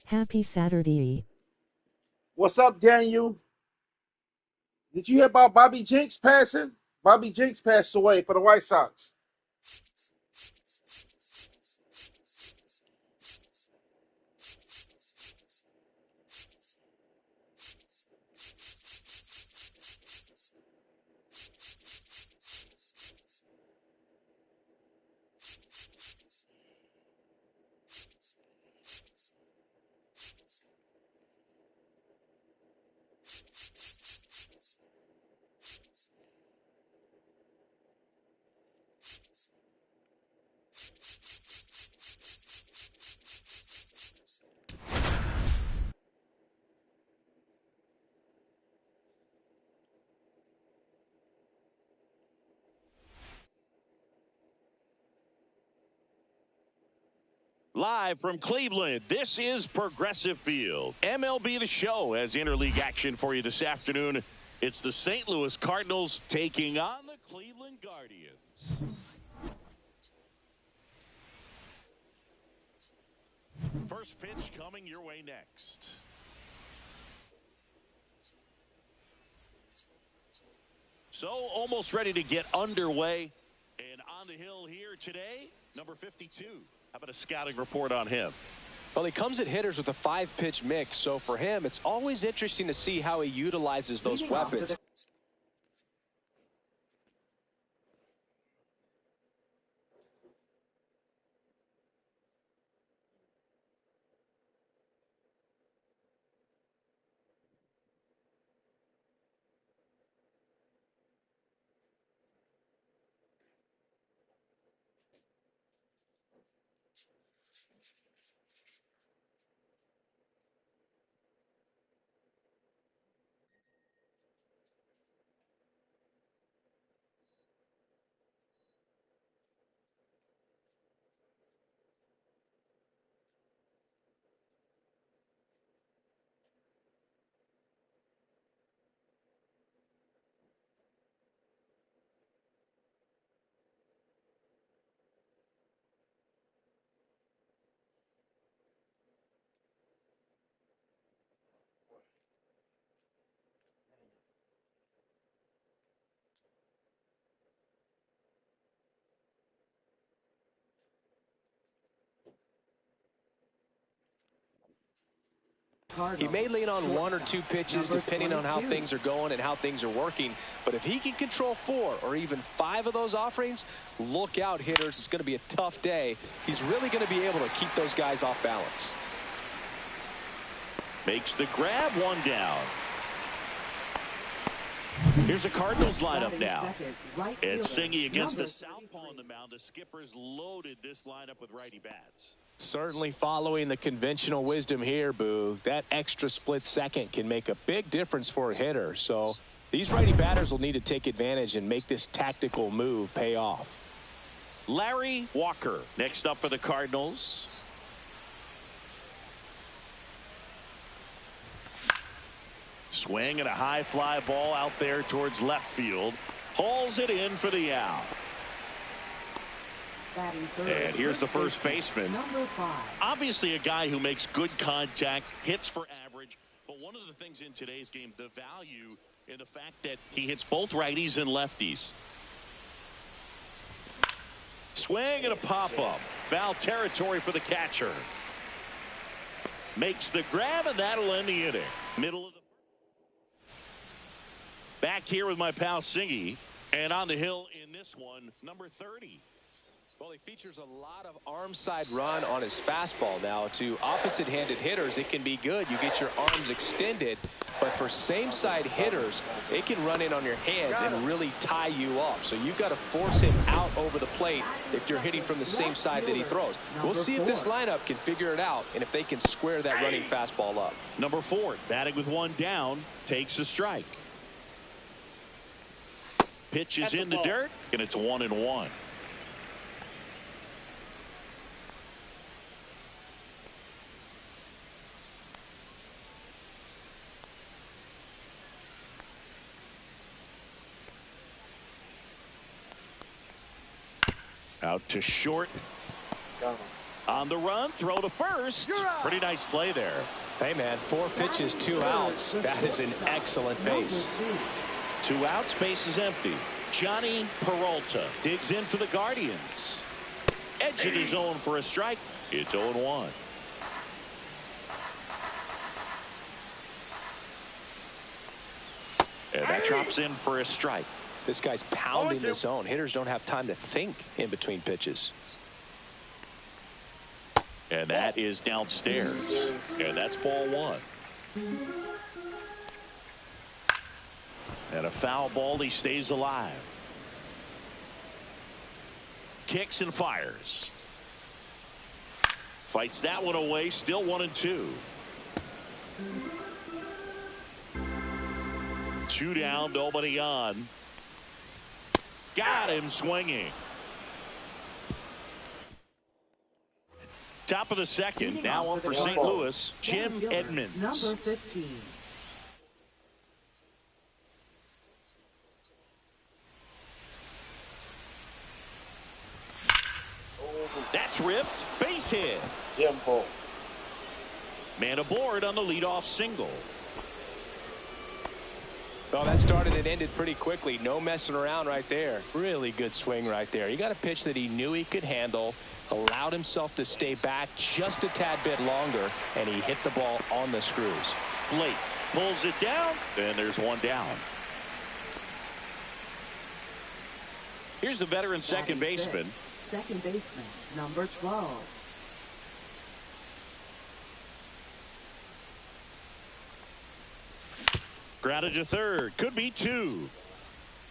Happy Saturday. What's up, Daniel? Did you hear about Bobby Jenks passing? Bobby Jenks passed away for the White Sox. Live from Cleveland, this is Progressive Field. MLB The Show has interleague action for you this afternoon. It's the St. Louis Cardinals taking on the Cleveland Guardians. First pitch coming your way next. So almost ready to get underway. And on the hill here today, number 52. How about a scouting report on him? Well, he comes at hitters with a 5-pitch mix, so for him, it's always interesting to see how he utilizes those weapons. He may lean on 1 or 2 pitches depending on how things are going and how things are working. But if he can control 4 or even 5 of those offerings, look out, hitters. It's going to be a tough day. He's really going to be able to keep those guys off balance. Makes the grab, 1 down. Here's the Cardinals lineup now. It's S.V.G against the southpaw on the mound. The Skippers loaded this lineup with righty bats. Certainly following the conventional wisdom here, Boo. That extra split second can make a big difference for a hitter. So these righty batters will need to take advantage and make this tactical move pay off. Larry Walker next up for the Cardinals. Swing and a high fly ball out there towards left field. Hauls it in for the out. And here's the first baseman. Obviously a guy who makes good contact, hits for average. But one of the things in today's game, the value in the fact that he hits both righties and lefties. Swing and a pop-up. Foul territory for the catcher. Makes the grab, and that'll end the inning. Middle of the back here with my pal S.V.G. And on the hill in this one, number 30. Well, he features a lot of arm side run on his fastball. Now, to opposite-handed hitters, it can be good. You get your arms extended, But for same-side hitters, they can run in on your hands and really tie you up. So you've got to force him out over the plate if you're hitting from the same side that he throws. We'll see if this lineup can figure it out and if they can square that running fastball up. Number 4, batting with one down, takes a strike. Pitch is in the dirt, and it's 1-1. Out to short. On the run, throw to first. Pretty nice play there. Hey, man, 4 pitches, 2 outs. That is an excellent base. 2 outs, base is empty. Johnny Peralta digs in for the Guardians. Edge of the zone for a strike. It's 0-1. And that drops in for a strike. This guy's pounding the zone. Hitters don't have time to think in between pitches. And that is downstairs. And that's ball 1. And a foul ball. He stays alive. Kicks and fires. Fights that one away. Still 1-2. 2 down, nobody on. Got him swinging. Top of the second. Now on for St. Louis, Jim Edmonds. Number 15. That's ripped. Base hit. Jimbo. Man aboard on the leadoff single. Well, that started and ended pretty quickly. No messing around right there. Really good swing right there. He got a pitch that he knew he could handle, allowed himself to stay back just a tad bit longer, and he hit the ball on the screws. Blake pulls it down, and there's 1 down. Here's the veteran second baseman. Second baseman, number 12. Grounded to third. Could be 2.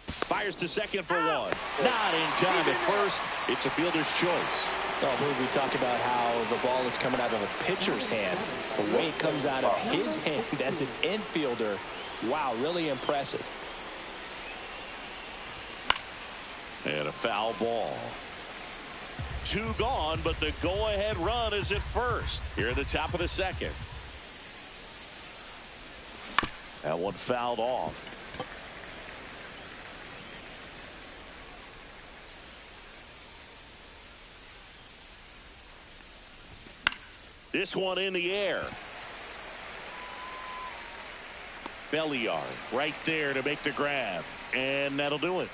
Fires to second for 1. Not in time at first. It's a fielder's choice. Oh, we talk about how the ball is coming out of a pitcher's hand. The way it comes out of his hand as an infielder. Wow, really impressive. And a foul ball. 2 gone, but the go-ahead run is at first. Here at the top of the second. That one fouled off. This one in the air. Belliard right there to make the grab. And that'll do it.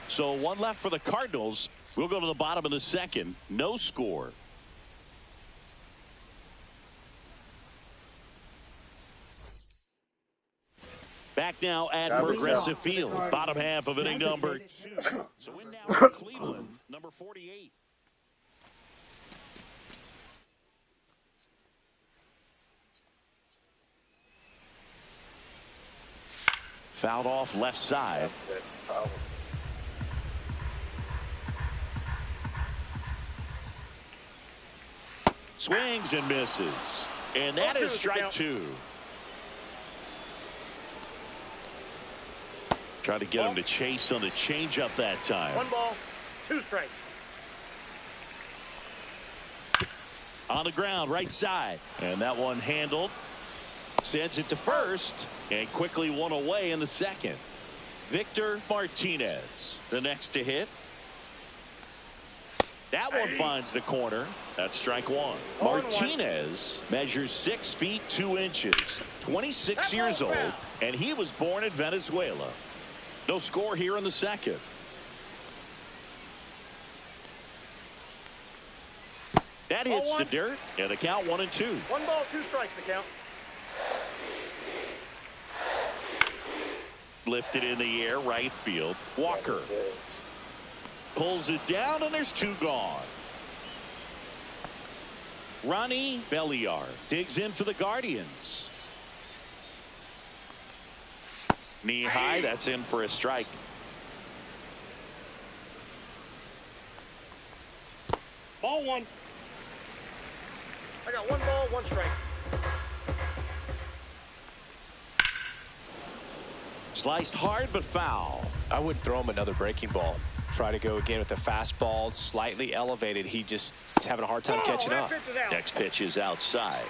So 1 left for the Cardinals. We'll go to the bottom of the second. No score. Back now at Progressive Field. Bottom half of inning number 2. So in now for Cleveland, number 48. Fouled off left side. Swings and misses. And that is strike 2. Trying to get him to chase on the changeup that time. 1 ball, 2 strikes. On the ground, right side. And that one handled. Sends it to first. And quickly 1 away in the second. Victor Martinez, the next to hit. That one finds the corner. That's strike 1. Martinez measures 6 feet 2 inches. 26 years old. And he was born in Venezuela. No score here in the second. That hits the dirt. And the count 1-2. 1 ball, 2 strikes the count. Lifted in the air, right field. Walker pulls it down, and there's 2 gone. Ronnie Belliard digs in for the Guardians. Knee high, that's in for a strike. Ball one. I got 1 ball, 1 strike. Sliced hard but foul. I would throw him another breaking ball. Try to go again with the fastball, slightly elevated. He just is having a hard time catching up. Next pitch is outside.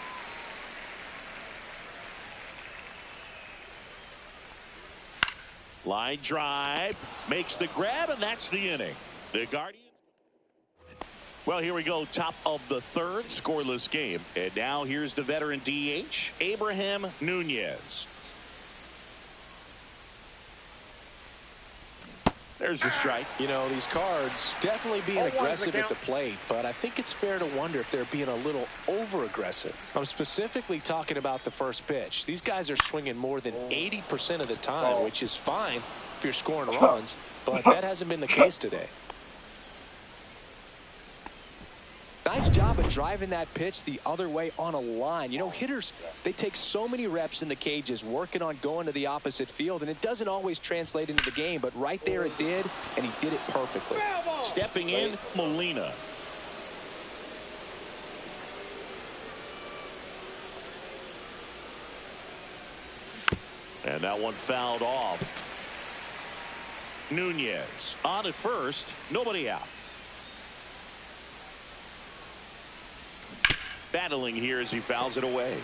Line drive, makes the grab, and that's the inning. The Guardians. Well, here we go, top of the third, scoreless game. And now here's the veteran DH, Abraham Nunez. There's the strike. You know, these Cards definitely being aggressive at the plate, but I think it's fair to wonder if they're being a little over-aggressive. I'm specifically talking about the first pitch. These guys are swinging more than 80% of the time, which is fine if you're scoring runs, but that hasn't been the case today. Nice job of driving that pitch the other way on a line. You know, hitters, they take so many reps in the cages working on going to the opposite field, and it doesn't always translate into the game, but right there it did, and he did it perfectly. Stepping in, Molina. And that one fouled off. Nunez on at first, nobody out. Battling here as he fouls it away.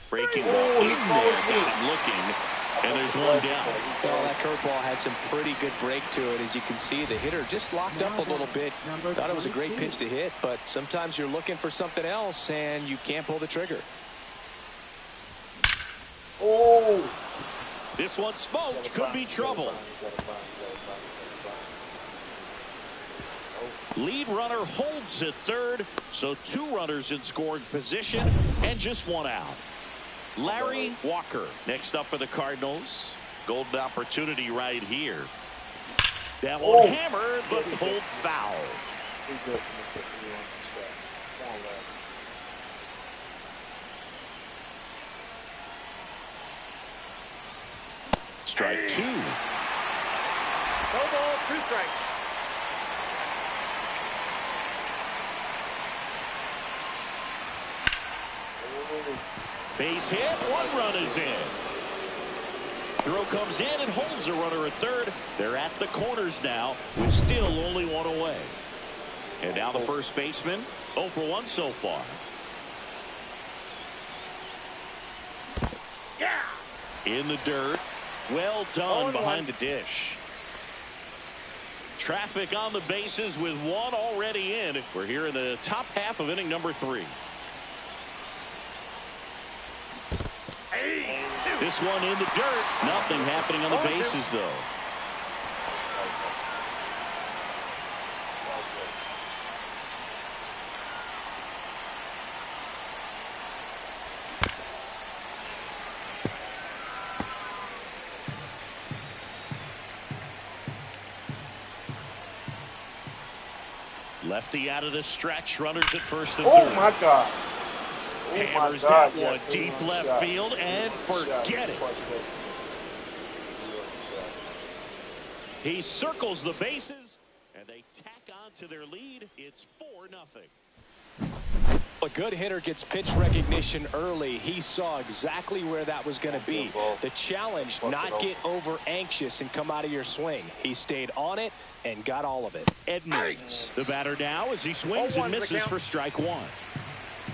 Breaking ball in there, got him looking, and there's one down. Well, that curveball had some pretty good break to it. As you can see, the hitter just locked up a little bit. Thought it was a great pitch to hit, but sometimes you're looking for something else, and you can't pull the trigger. Oh! This one smoked, could be trouble. Lead runner holds at third, so 2 runners in scoring position and just 1 out. Larry Walker next up for the Cardinals. Golden opportunity right here. That one hammered but pulled foul. Strike 2. No ball, 2 strikes. Base hit, 1 run is in. Throw comes in and holds the runner at third. They're at the corners now with still only 1 away. And now the first baseman, 0 for 1 so far. Yeah. In the dirt. Well done behind the dish. Traffic on the bases with 1 already in. We're here in the top half of inning number 3. This one in the dirt. Nothing happening on the bases, though. Lefty out of the stretch. Runners at first and third. Oh, my God. Hammers that one deep left field and forget it. He circles the bases and they tack on to their lead. It's 4-0. A good hitter gets pitch recognition early. He saw exactly where that was going to be. The challenge, not get over anxious and come out of your swing. He stayed on it and got all of it. Edmonds, the batter now as he swings and misses for strike 1.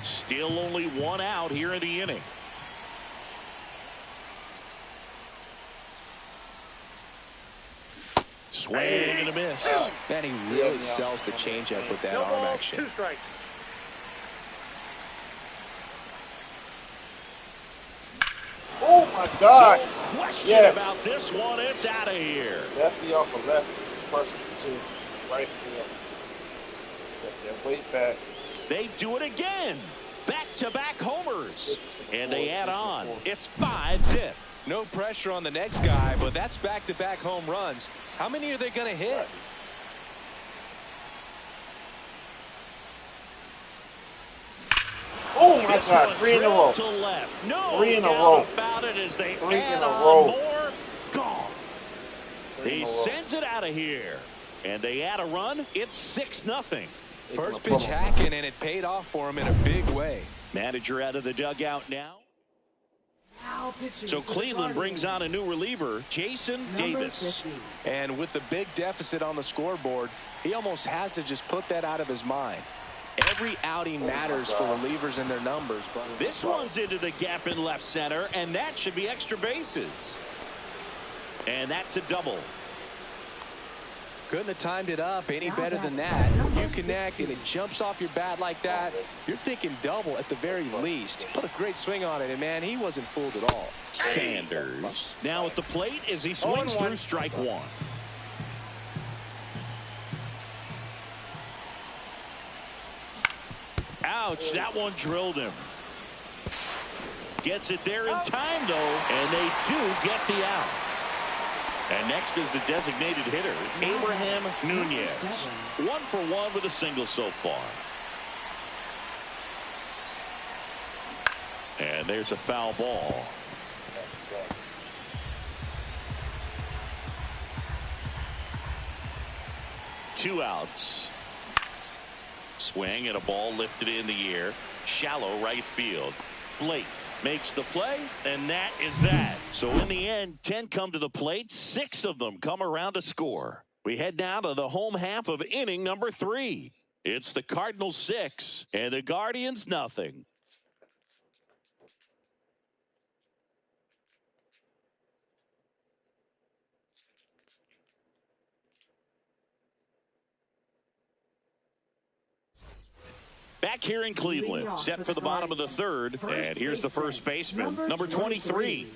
Still only 1 out here in the inning. Swing and a miss. And he really sells the changeup with that arm action. 2 strikes. Oh, my God. No question about this one. It's out of here. Lefty off of left, first to right field. They're way back. They do it again. Back-to-back homers. And they add on. It's 5-0. No pressure on the next guy, but that's back-to-back home runs. How many are they going to hit? Oh my This God, one 3 in a drilled row. to left. No 3 in a doubt row. about it as they 3 add in a on row. more. Gone. 3 in He a row. sends it out of here. And they add a run. It's 6-0. First pitch hacking, and it paid off for him in a big way. Manager out of the dugout now. Now pitching So for the Cleveland brings on a Guardians. new reliever, Jason Number Davis. 50. And with the big deficit on the scoreboard, he almost has to just put that out of his mind. Every outing matters for relievers and their numbers. But This one's into the gap in left center, and that should be extra bases. And that's a double. couldn't have timed it up any better than that. You connect and it jumps off your bat like that. You're thinking double at the very least. Put a great swing on it, and man, he wasn't fooled at all. Sanders now at the plate as he swings through strike one. Ouch, that one drilled him. Gets it there in time, though, and they do get the out. And next is the designated hitter, Abraham Nunez. 1 for 1 with a single so far. And there's a foul ball. Two outs. Swing and a ball lifted in the air. Shallow right field. Blake makes the play, and that is that. So in the end, 10 come to the plate. 6 of them come around to score. We head now to the home half of inning number 3. It's the Cardinals 6 and the Guardians nothing. Back here in Cleveland, set for the bottom of the third. And here's the first baseman, number 23.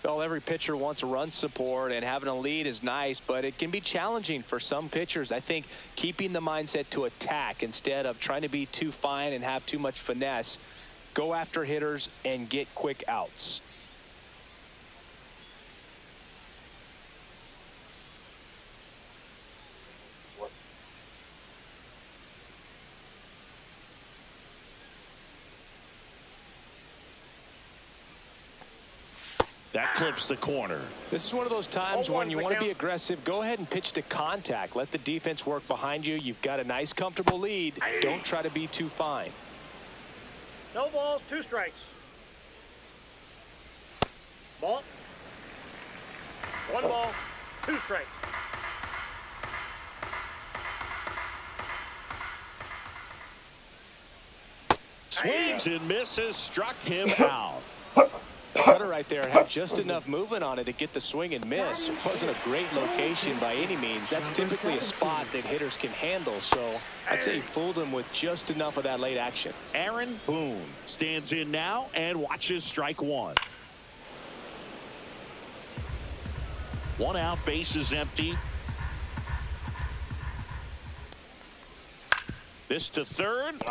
Well, every pitcher wants a run support, and having a lead is nice, but it can be challenging for some pitchers. I think keeping the mindset to attack instead of trying to be too fine and have too much finesse, go after hitters and get quick outs. That clips the corner. This is one of those times when you want to be aggressive. Go ahead and pitch to contact. Let the defense work behind you. You've got a nice, comfortable lead. Don't try to be too fine. No balls, 2 strikes. Ball. 1 ball, 2 strikes. Swings and misses, struck him out. The cutter right there had just enough movement on it to get the swing and miss. It wasn't a great location by any means. That's typically a spot that hitters can handle. So I'd say he fooled him with just enough of that late action. Aaron Boone stands in now and watches strike one. 1 out, base is empty. This to third.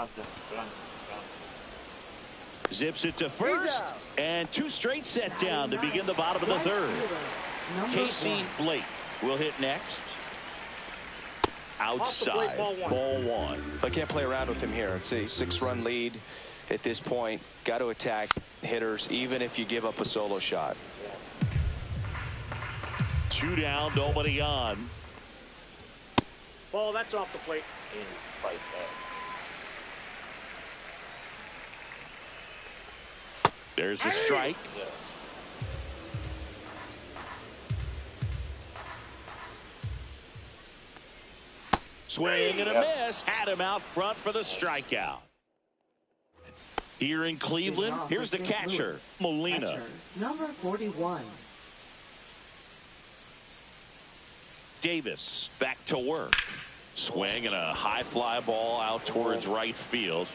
Zips it to first, and 2 straight set down to begin the bottom of the third. Casey Blake will hit next. Outside, ball 1. If I can't play around with him here, it's a 6-run lead at this point. Got to attack hitters, even if you give up a solo shot. 2 down, nobody on. Ball, that's off the plate. There's the strike. Swing and a miss. Had him out front for the strikeout. Here in Cleveland, here's the catcher, Molina. Number 41. Davis back to work. Swing and a high fly ball out towards right field.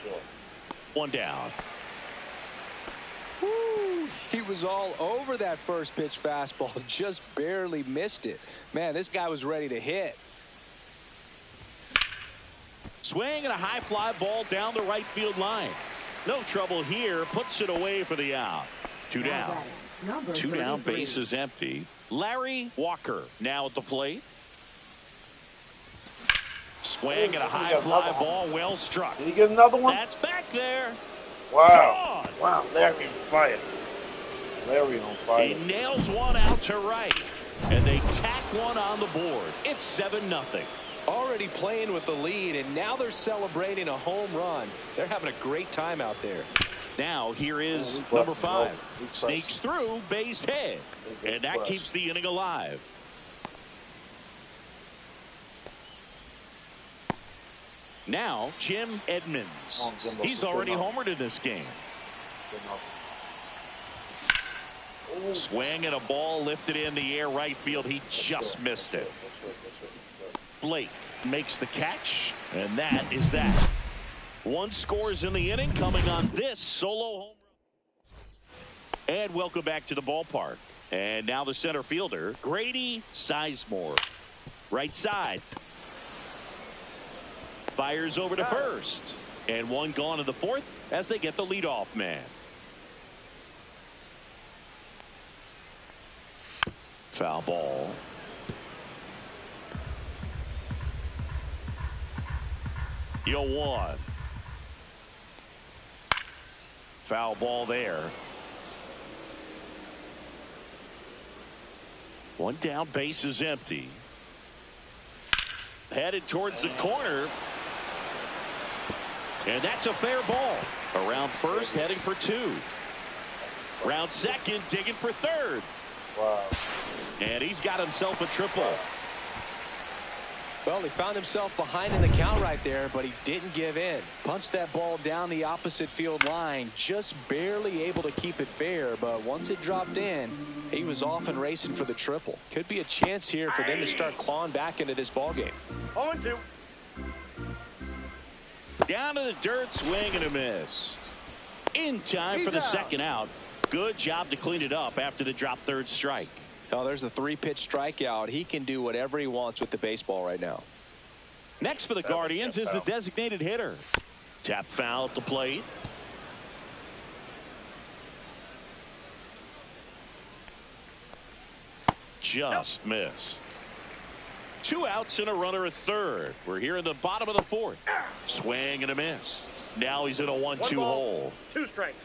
1 down. Woo, he was all over that first pitch fastball, just barely missed it. Man, this guy was ready to hit. Swing and a high fly ball down the right field line. No trouble here. Puts it away for the out. 2 down. 2 down, base is empty. Larry Walker now at the plate. Swing and a high fly ball, well struck. Did he get another one? That's back there. Wow. Gone. Wow, Larry on fire. Larry on fire. He nails one out to right. And they tack one on the board. It's 7-0. Already playing with the lead, and now they're celebrating a home run. They're having a great time out there. Now here is number 5. Sneaks through, base hit. And that keeps the inning alive. Now, Jim Edmonds. He's already homered in this game. Swing and a ball lifted in the air right field. He just missed it. Blake makes the catch, and that is that. 1 scores in the inning coming on this solo home run. And welcome back to the ballpark. And now the center fielder, Grady Sizemore. Right side. Fires over to first. And 1 gone in the 4th as they get the leadoff man. Foul ball. Yo 1. Foul ball there. 1 down, base is empty. Headed towards the corner. And that's a fair ball. Around first, heading for 2. Round second, digging for third. Wow. And he's got himself a triple. Well, he found himself behind in the count right there, but he didn't give in. Punched that ball down the opposite field line, just barely able to keep it fair, but once it dropped in, he was off and racing for the triple. Could be a chance here for them to start clawing back into this ball game. 0-2. Down to the dirt, swing and a miss. In time for the second out. Good job to clean it up after the drop third strike. Oh, there's a 3-pitch strikeout. He can do whatever he wants with the baseball right now. Next for the Guardians is the designated hitter. Tap foul at the plate. Just missed. 2 outs and a runner at third. We're here in the bottom of the 4th. Swing and a miss. Now he's in a 1-2 hole. 2 strikes.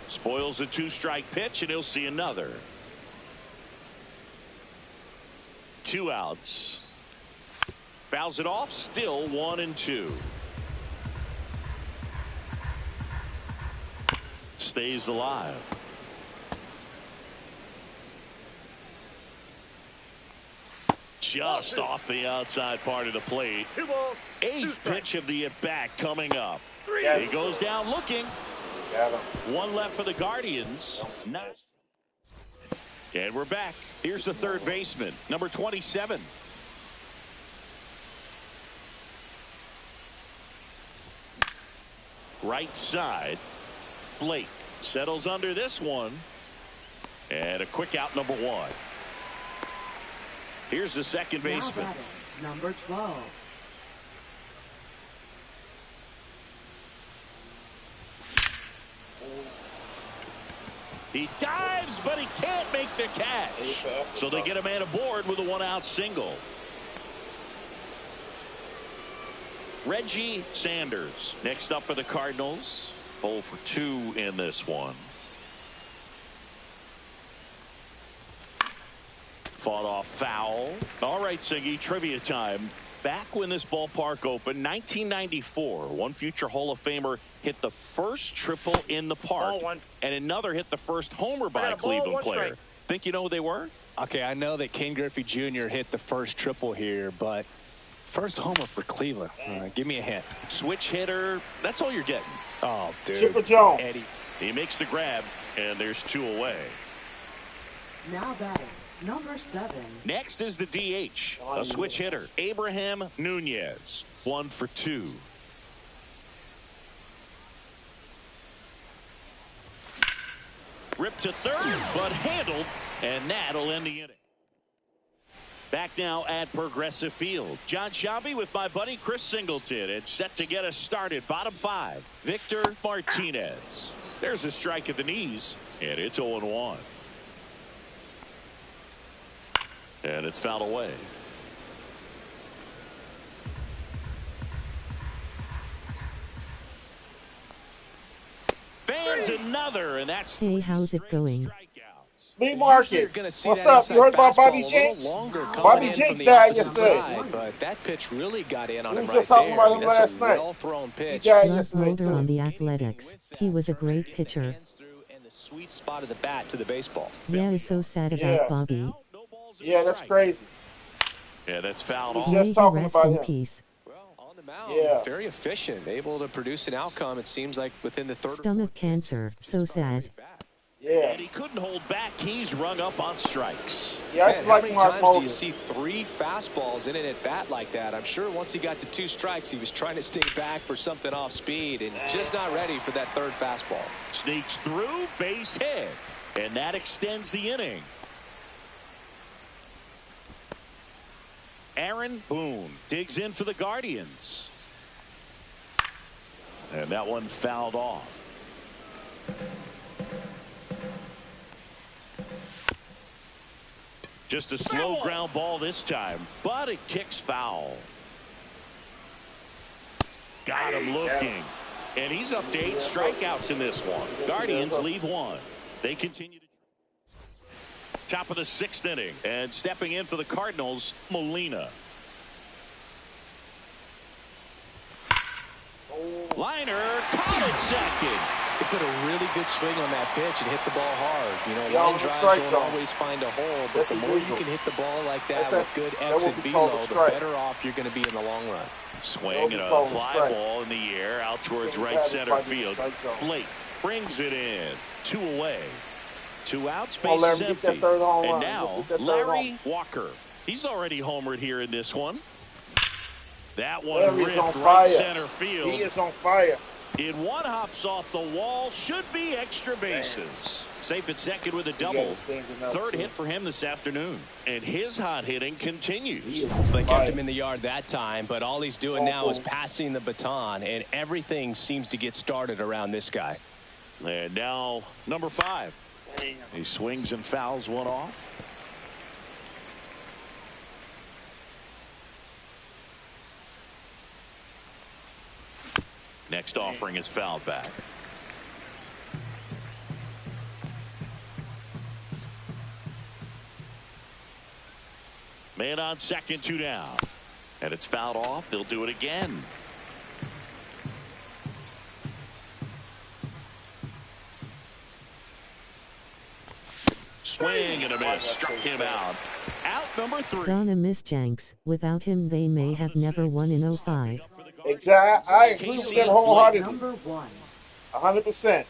Spoils a 2-strike pitch, and he'll see another. 2 outs. Fouls it off. Still 1-2. Stays alive. Just off the outside part of the plate. 2 balls. 8th pitch of the at-bat coming up. 3. He goes down looking. 1 left for the Guardians. Nice. And we're back. Here's the third baseman, number 27. Right side. Blake settles under this one. And a quick out, number 1. Here's the second baseman. Number 12. He dives, but he can't make the catch. So they get a man aboard with a 1-out single. Reggie Sanders next up for the Cardinals. 0 for 2 in this one. Fought off foul. All right, Singy, trivia time. Back when this ballpark opened, 1994, one future Hall of Famer hit the first triple in the park, and another hit the first homer by a Cleveland player. Think you know who they were? Okay, I know that Ken Griffey Jr. hit the first triple here, but first homer for Cleveland. Give me a hint. Switch hitter. That's all you're getting. Oh, dude. Chipper Jones. Eddie. He makes the grab, and there's 2 away. Now batting, number 7. Next is the DH, a switch hitter, Abraham Nunez. 1 for 2. Ripped to third, but handled, and that'll end the inning. Back now at Progressive Field. John Shabby with my buddy Chris Singleton. It's set to get us started. Bottom 5. Victor Martinez. There's a strike at the knees, and it's 0-1. And it's fouled away. Adds another, and that's Hey, how's it going? Flea market. What's up? You heard about Bobby Jinx? Bobby Jinx died yesterday. But that pitch really got in on We him was right just talking there. about I mean, him that's last a night. well-thrown He pitch. died Love yesterday Mulder on too. the Athletics. He was a great pitcher. And the sweet spot of the bat to the baseball. Yeah, it's so sad Yeah. about Bobby. Yeah, that's crazy. Yeah, that's fouled We off. was May just he talking rest about in him. peace. Well, on the mound, Yeah. very efficient, able to produce an outcome, it seems like, within the third or Stomach fourth cancer, so sad. Yeah. And he couldn't hold back. He's rung up on strikes. Yeah, I just Man, how like many Mark times do you Mulder. see 3 fastballs in it at bat like that? I'm sure once he got to 2 strikes, he was trying to stay back for something off speed and just not ready for that 3rd fastball. Sneaks through, base hit. And that extends the inning. Aaron Boone digs in for the Guardians. And that one fouled off. Just a slow ground ball this time, but it kicks foul. Got him looking. And he's up to 8 strikeouts in this one. Guardians lead 1. They continue to. Top of the 6th inning. And stepping in for the Cardinals, Molina. Liner caught it second. He put a really good swing on that pitch and hit the ball hard. You know, Yeah, line on the drives strike don't zone. always find a hole, but That's the more you illegal. can hit the ball like that That's with good that X would and be called a velo, the strike. better off you're going to be in the long run. Swing and a called a fly strike. ball in the air out towards right Batted center by the field. strike zone. Blake brings it in. 2 away. 2 outs, Come on, base is Larry, get that empty. third home And run. Let's now get that third Larry home. Walker. He's already homered here in this one. That one Larry's on ripped fire. right center field. He is on fire. In one hops off the wall. Should be extra bases. Safe at second with a double. Third hit for him this afternoon. And his hot hitting continues. They kept him in the yard that time, but all he's doing now is passing the baton, and everything seems to get started around this guy. And now number 5. Damn. He swings and fouls one off. Next offering is fouled back. Man on second, 2 down. And it's fouled off. They'll do it again. Swing and a miss. Struck him out. Out number 3. Gonna miss Jenks. Without him, they may have never won in 05. Exactly. I agree with that wholeheartedly. Number 1. 100%.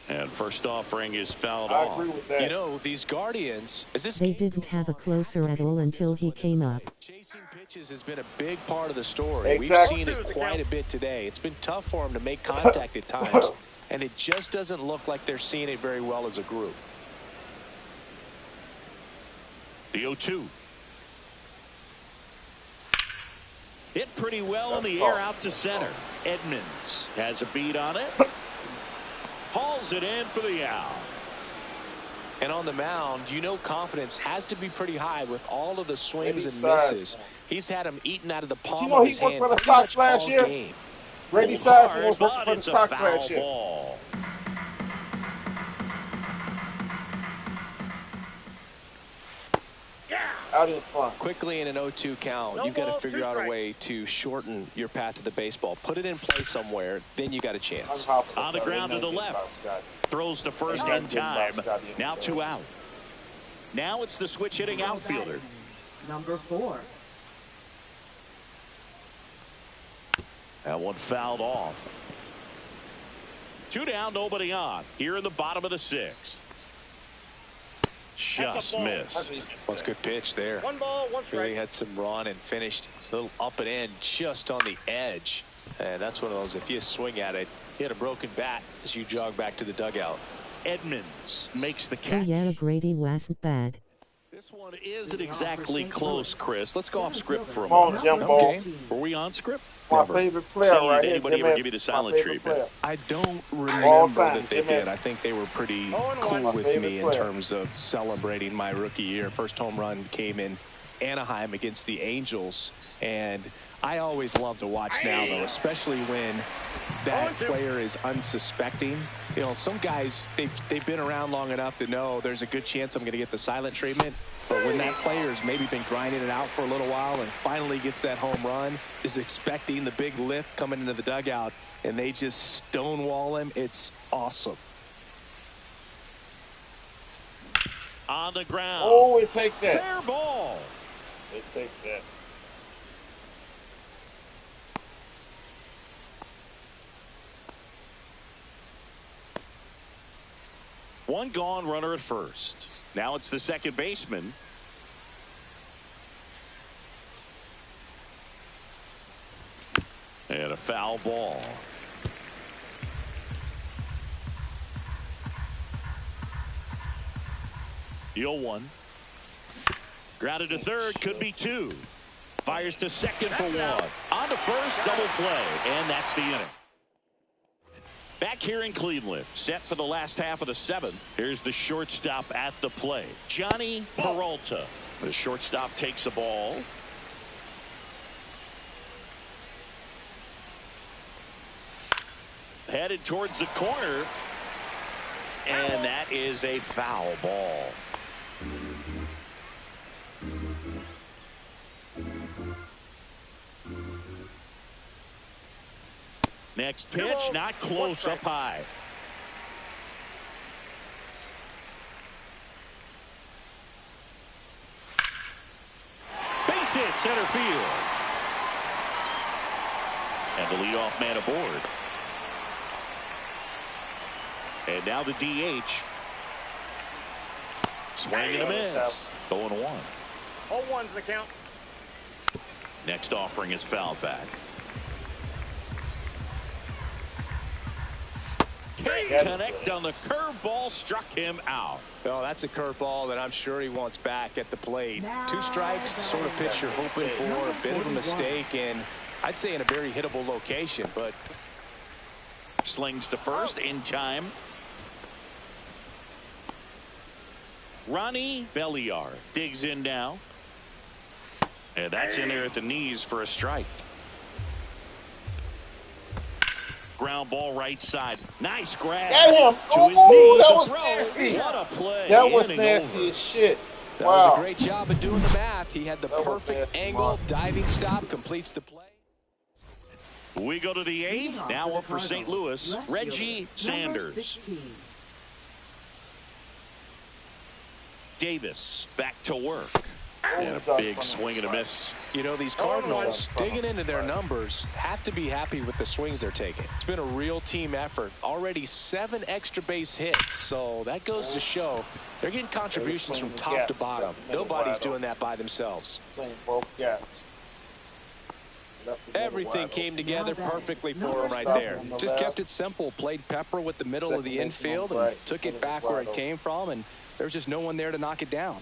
And first offering is fouled I off. agree with that. You know, these Guardians, is this They didn't have a closer at all until he came up. chasing pitches has been a big part of the story. Exactly. We've seen it quite a bit today. It's been tough for them to make contact at times, and it just doesn't look like they're seeing it very well as a group. The 0-2. Hit pretty well in the air out to center. Edmonds has a beat on it. Hauls it in for the out. And on the mound, you know confidence has to be pretty high with all of the swings and Size. misses. He's had them eaten out of the you palm know of he his worked hand for the pretty Sox much last all year? game. Brady Size was working But for the it's a Sox foul last year. ball. Out in front. Quickly in an 0-2 count, No you've got ball, to figure 2 out a strikes. way to shorten your path to the baseball. Put it in play somewhere, then you got a chance. On the ground to the left. Throws to first in time. Now 2 out. Now it's the switch hitting outfielder. Number 4. That one fouled off. 2 down, nobody on. Here in the bottom of the 6th. Just ball. missed. That's a good pitch there. 1 ball, 1 strike. Really had some run and finished a little up and in just on the edge. And that's one of those, if you swing at it, you had a broken bat as you jog back to the dugout. Edmonds makes the Oh catch. yeah, Grady wasn't bad. This one isn't exactly close, Chris. Let's go off script for a Come on, moment. Jumbo. Okay. Were we on script? My Never. favorite player Steve, right did here. anybody Jim ever give you the Evans, silent my favorite treatment? player. I don't All remember time, that they Jim did. Evans. I think they were pretty 0-1. cool My with favorite me in player. terms of celebrating my rookie year. First home run came in Anaheim against the Angels. And I always love to watch now, though, especially when that player is unsuspecting. You know, some guys, they've been around long enough to know there's a good chance I'm going to get the silent treatment. But when that player has maybe been grinding it out for a little while and finally gets that home run, is expecting the big lift coming into the dugout, and they just stonewall him, it's awesome. On the ground. Oh, it take that. Fair ball. It take that. One gone, runner at first. Now it's the second baseman. And a foul ball. The 0-1. Grounded to third, could be two. Fires to second for one. On to first, double play, and that's the inning. Back here in Cleveland, set for the last half of the seventh. Here's the shortstop at the plate, Johnny Peralta. The shortstop takes a ball. Headed towards the corner, and that is a foul ball. Next pitch, not close, up high. Base hit, center field. And the leadoff man aboard. And now the DH. Swing and a miss. 0-1. 0-1's the count. Next offering is fouled back. Can't connect on the curveball, struck him out. Oh, that's a curveball that I'm sure he wants back at the plate. Two strikes, sort of pitch you're hoping for, a bit of a mistake, and I'd say in a very hittable location, but slings to first in time. Ronnie Belliar digs in now. And that's in there at the knees for a strike. Ground ball right side. Nice grab. Got him. To his Ooh, knee. that The was throw. nasty. What a play. That was Inning nasty over. as shit. that Wow. was a great job of doing the math. He had the That was perfect nasty, angle, Mark. diving stop, completes the play. We go to the eighth. Leadoff Now for up the for St. Cardinals, Louis. left Reggie fielder, number Sanders. 16. Davis back to work. And Oh, a big swing and a miss. You know, these Cardinals, digging into their numbers, have to be happy with the swings they're taking. It's been a real team effort. Already 7 extra base hits, so that goes to show they're getting contributions from top to bottom. Nobody's doing that by themselves. Playing both gaps. Everything came together perfectly for him right there. Just kept it simple, played pepper with the middle of the infield and took it back where it came from, and there's just no one there to knock it down.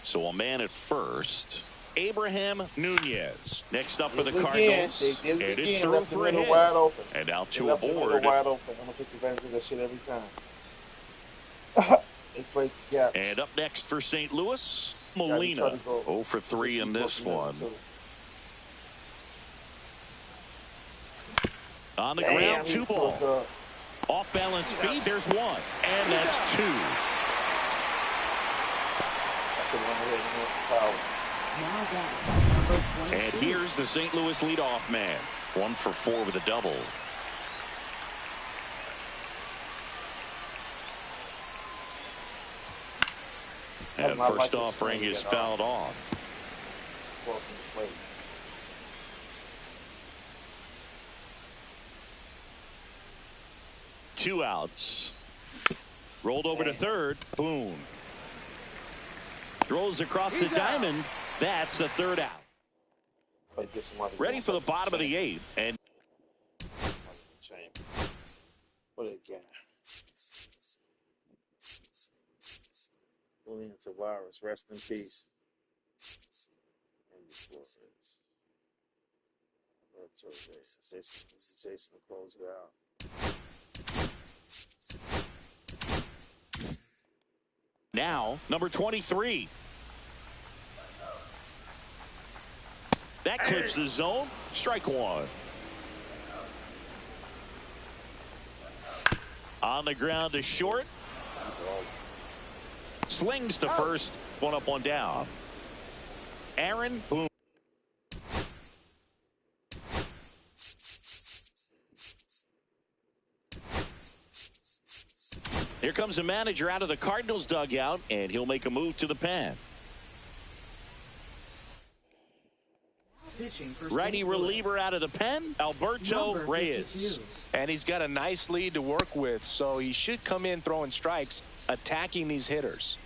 So a man at first. Abraham Nunez. Next up for the Again, Cardinals. they did And it it's again. through Left the for a middle hit. wide open. And out They to a left the middle board. wide open. I'm gonna take advantage of that shit every time. They played gaps. And up next for St. Louis, Yeah, he tried Molina. to go 0 for 3 in this one. On the ground, 2 ball. Off balance feed, there's 1. And that's 2. Now batting, number 22. And here's the St. Louis leadoff man. 1 for 4 with a double. And first offering is fouled off. Two outs. Rolled over to third. Boone. Throws across the diamond. That's the third out. Ready for the bottom of the 8th. And What again? Julian Tavares, rest in peace. Jason to close it out. now, number 23. That clips the zone. Strike one. On the ground to short. Slings to first. One up, one down. Aaron Boone. Here comes the manager out of the Cardinals dugout, and he'll make a move to the pen. Righty reliever out of the pen, Alberto Reyes. And he's got a nice lead to work with, so he should come in throwing strikes, attacking these hitters.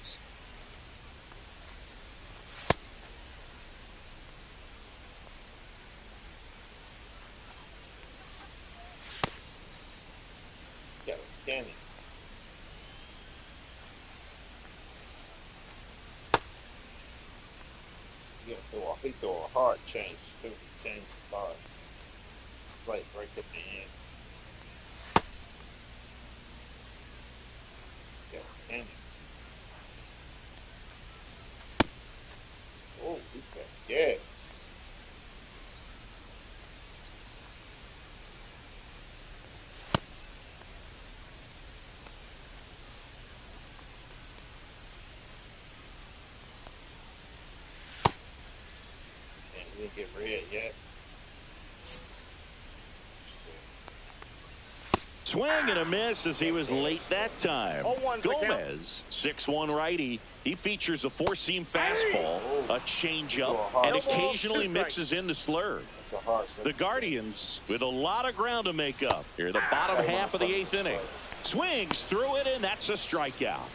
Yeah, Danny. He threw a hard change too. He changed hard. It's like right at the end. Yeah, Danny. Oh, he got gas. Didn't get red yet. Swing and a miss as he was late that time. Gomez, 6'1" righty. He features a four-seam fastball, a changeup, and occasionally mixes in the slurve. The Guardians with a lot of ground to make up. Here, the bottom half of the eighth inning. Swings through it, and that's a strikeout.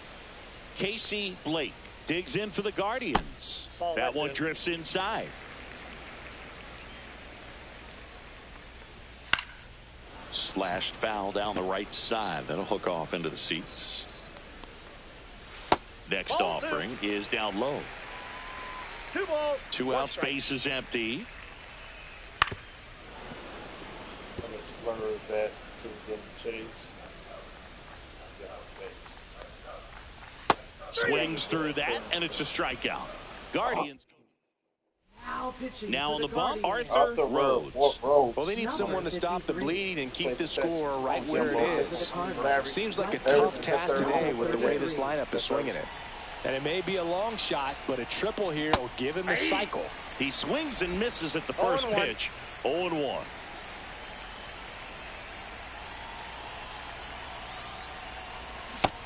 Casey Blake digs in for the Guardians. That one drifts inside. Slashed foul down the right side. That'll hook off into the seats. Next offering is down low. 2 balls. 2 out, space is empty. I'm going to slur that to get the chase. Swings through that, and it's a strikeout. Guardians. Now on the bump, Arthur Rhodes. Well, they need someone to stop the bleed and keep the score right where it is. Seems like a tough task today with the way this lineup is swinging it. And it may be a long shot, but a triple here will give him the cycle. He swings and misses at the first pitch. 0-1.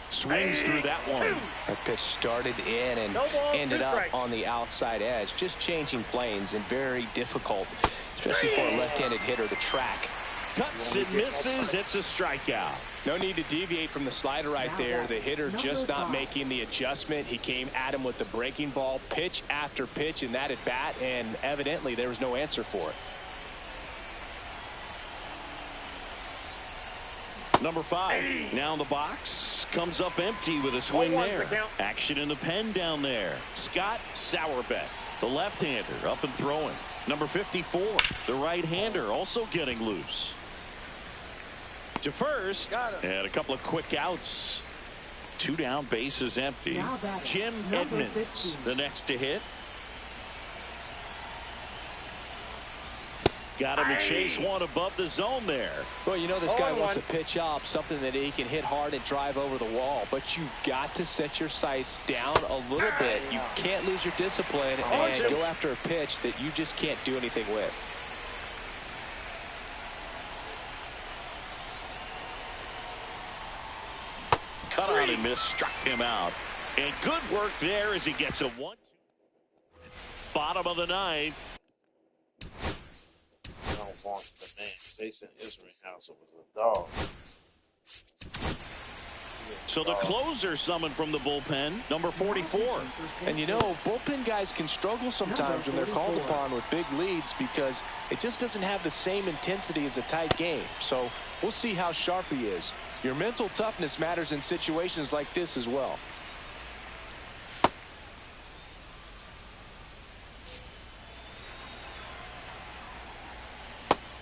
Swings through that one. That pitch started in and ended up on the outside edge. Just changing planes and very difficult, especially for a left-handed hitter to track. Cuts and misses. It's a strikeout. No need to deviate from the slider right there. The hitter just not making the adjustment. He came at him with the breaking ball, pitch after pitch in that at bat, and evidently there was no answer for it. Number 5 now in the box, comes up empty with a swing there. Action in the pen down there. Scott Sauerbeck, the left-hander, up and throwing. Number 54, the right-hander, also getting loose. To first, and a couple of quick outs. 2 down, bases empty. Jim Edmonds, the next to hit. Got him to chase one above the zone there. Well, you know this guy wants a pitch up, something that he can hit hard and drive over the wall. But you've got to set your sights down a little bit. You can't lose your discipline and go after a pitch that you just can't do anything with. Cut on and miss, struck him out. And good work there as he gets a 1. Bottom of the 9th. Born to the man. Jason Isringhouse was a dog. So the closer summoned from the bullpen, number 44. And you know, bullpen guys can struggle sometimes when they're called upon with big leads because it just doesn't have the same intensity as a tight game. So we'll see how sharp he is. Your mental toughness matters in situations like this as well.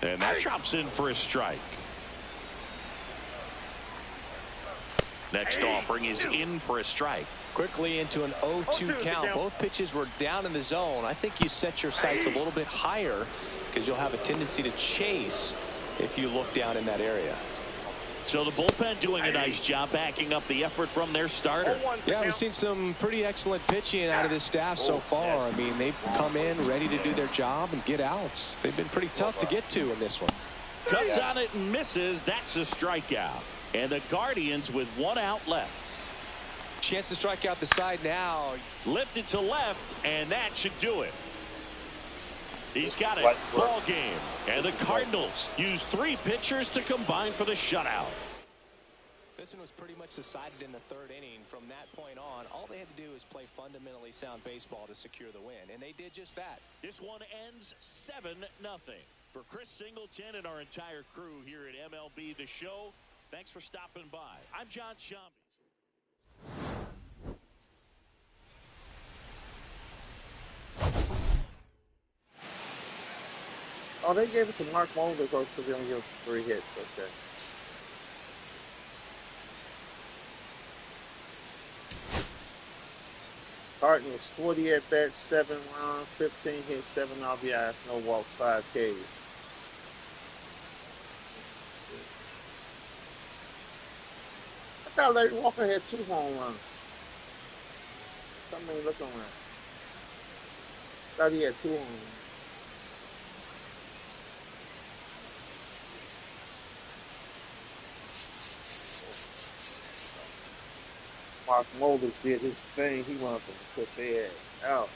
And that drops in for a strike. Next offering is in for a strike. Quickly into an 0-2 count. Both pitches were down in the zone. I think you set your sights a little bit higher because you'll have a tendency to chase if you look down in that area. So the bullpen doing a nice job backing up the effort from their starter. Yeah, we've seen some pretty excellent pitching out of this staff so far. I mean, they've come in ready to do their job and get outs. They've been pretty tough to get to in this one. Cuts on it and misses. That's a strikeout. And the Guardians with 1 out left. Chance to strike out the side now. Lifted to left, and that should do it. He's got it. Ball game. And the Cardinals use 3 pitchers to combine for the shutout. This one was pretty much decided in the 3rd inning. From that point on, all they had to do is play fundamentally sound baseball to secure the win, and they did just that. This one ends 7-0. For Chris Singleton and our entire crew here at MLB The Show, thanks for stopping by. I'm John Shambi. Oh, they gave it to Mark Mulder because they only gave 3 hits. Okay. Cardinals 40 at bats, 7 runs, 15 hits, 7 RBIs, no walks, 5 Ks. I thought Larry Walker had 2 home runs. Somebody looking around. Thought he had 2 home runs. Mark Mulder did his thing. He went up and put their ass out.